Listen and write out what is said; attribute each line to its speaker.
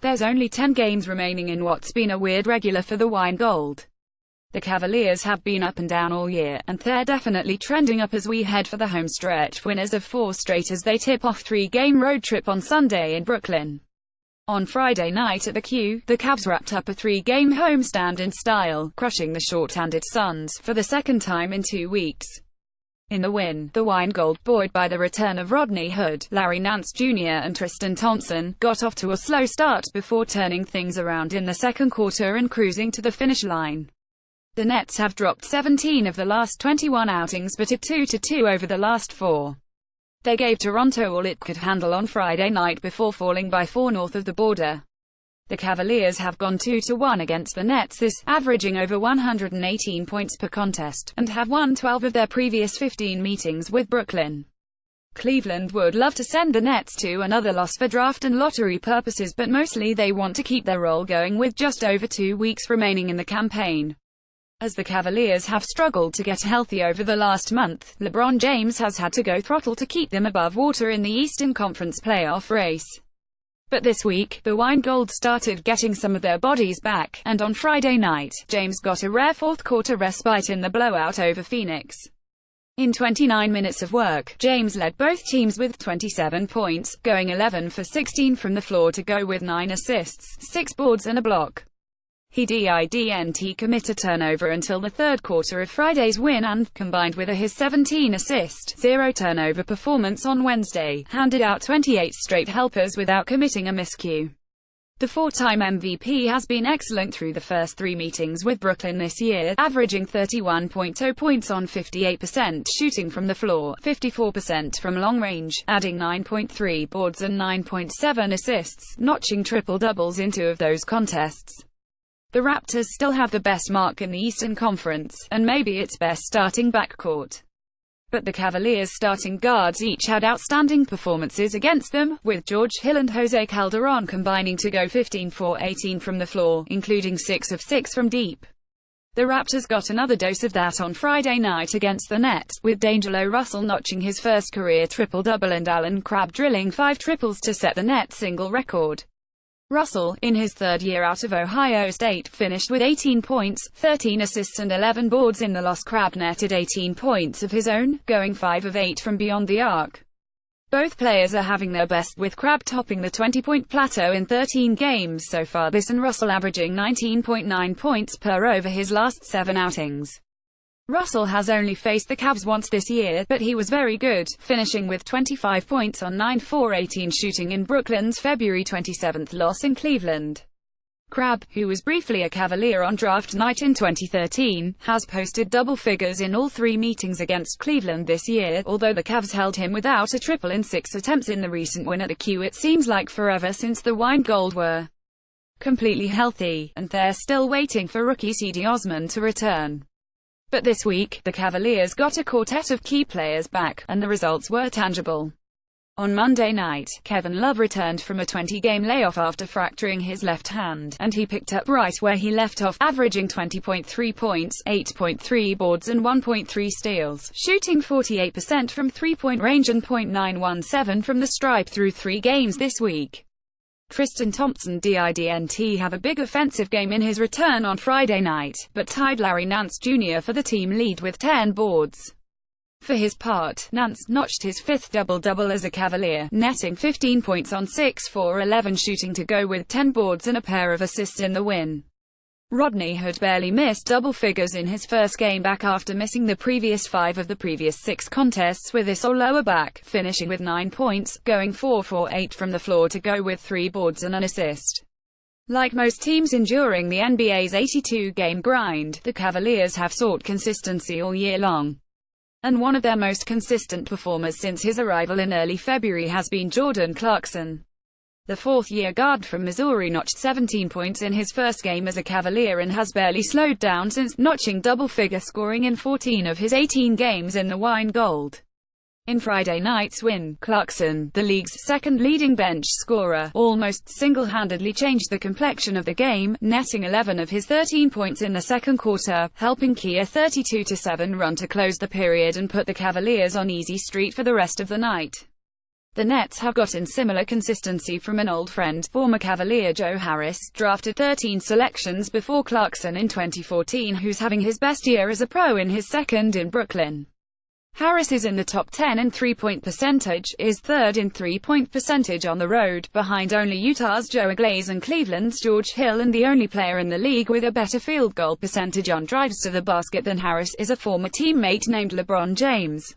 Speaker 1: There's only 10 games remaining in what's been a weird regular for the Wine Gold. The Cavaliers have been up and down all year, and they're definitely trending up as we head for the home stretch, winners of 4 straight as they tip off 3-game road trip on Sunday in Brooklyn. On Friday night at the Q, the Cavs wrapped up a 3-game homestand in style, crushing the short-handed Suns for the second time in 2 weeks. In the win, the Wine Gold, buoyed by the return of Rodney Hood, Larry Nance Jr. and Tristan Thompson, got off to a slow start before turning things around in the second quarter and cruising to the finish line. The Nets have dropped 17 of the last 21 outings but are 2-2 over the last 4. They gave Toronto all it could handle on Friday night before falling by 4 north of the border. The Cavaliers have gone 2-1 against the Nets this, averaging over 118 points per contest, and have won 12 of their previous 15 meetings with Brooklyn. Cleveland would love to send the Nets to another loss for draft and lottery purposes, but mostly they want to keep their roll going with just over 2 weeks remaining in the campaign. As the Cavaliers have struggled to get healthy over the last month, LeBron James has had to go throttle to keep them above water in the Eastern Conference playoff race. But this week, the Wine Gold started getting some of their bodies back, and on Friday night, James got a rare fourth-quarter respite in the blowout over Phoenix. In 29 minutes of work, James led both teams with 27 points, going 11 for 16 from the floor to go with 9 assists, 6 boards and a block. He didn't commit a turnover until the third quarter of Friday's win and, combined with his 17-assist, 0-turnover performance on Wednesday, handed out 28 straight helpers without committing a miscue. The 4-time MVP has been excellent through the first 3 meetings with Brooklyn this year, averaging 31.0 points on 58% shooting from the floor, 54% from long range, adding 9.3 boards and 9.7 assists, notching triple-doubles in 2 of those contests. The Raptors still have the best mark in the Eastern Conference, and maybe its best starting backcourt. But the Cavaliers' starting guards each had outstanding performances against them, with George Hill and Jose Calderon combining to go 15 for 18 from the floor, including 6 of 6 from deep. The Raptors got another dose of that on Friday night against the Nets, with D'Angelo Russell notching his first career triple-double and Allen Crabbe drilling 5 triples to set the Nets single record. Russell, in his third year out of Ohio State, finished with 18 points, 13 assists and 11 boards in the loss. Crabbe netted 18 points of his own, going 5 of 8 from beyond the arc. Both players are having their best, with Crabbe topping the 20-point plateau in 13 games so far this and Russell averaging 19.9 points per over his last 7 outings. Russell has only faced the Cavs once this year, but he was very good, finishing with 25 points on 9 for 18 shooting in Brooklyn's February 27 loss in Cleveland. Crabbe, who was briefly a Cavalier on draft night in 2013, has posted double figures in all 3 meetings against Cleveland this year, although the Cavs held him without a triple in 6 attempts in the recent win at the Q. It seems like forever since the Wine Gold were completely healthy, and they're still waiting for rookie C.D. Osman to return. But this week, the Cavaliers got a quartet of key players back, and the results were tangible. On Monday night, Kevin Love returned from a 20-game layoff after fracturing his left hand, and he picked up right where he left off, averaging 20.3 points, 8.3 boards and 1.3 steals, shooting 48% from three-point range and .917 from the stripe through 3 games this week. Tristan Thompson didn't have a big offensive game in his return on Friday night, but tied Larry Nance Jr. for the team lead with 10 boards. For his part, Nance notched his 5th double-double as a Cavalier, netting 15 points on 6 for 11 shooting to go with 10 boards and a pair of assists in the win. Rodney Hood barely missed double figures in his first game back after missing the previous 5 of the previous 6 contests with his lower back, finishing with 9 points, going 4 for 8 from the floor to go with 3 boards and an assist. Like most teams enduring the NBA's 82-game grind, the Cavaliers have sought consistency all year long. And one of their most consistent performers since his arrival in early February has been Jordan Clarkson. The 4th-year guard from Missouri notched 17 points in his first game as a Cavalier and has barely slowed down since, notching double-figure scoring in 14 of his 18 games in the Wine Gold. In Friday night's win, Clarkson, the league's second leading bench scorer, almost single-handedly changed the complexion of the game, netting 11 of his 13 points in the second quarter, helping key a 32-7 run to close the period and put the Cavaliers on easy street for the rest of the night. The Nets have gotten similar consistency from an old friend, former Cavalier Joe Harris, drafted 13 selections before Clarkson in 2014, who's having his best year as a pro in his second in Brooklyn. Harris is in the top 10 in three-point percentage, is third in three-point percentage on the road, behind only Utah's Joe Ingles and Cleveland's George Hill, and the only player in the league with a better field goal percentage on drives to the basket than Harris is a former teammate named LeBron James.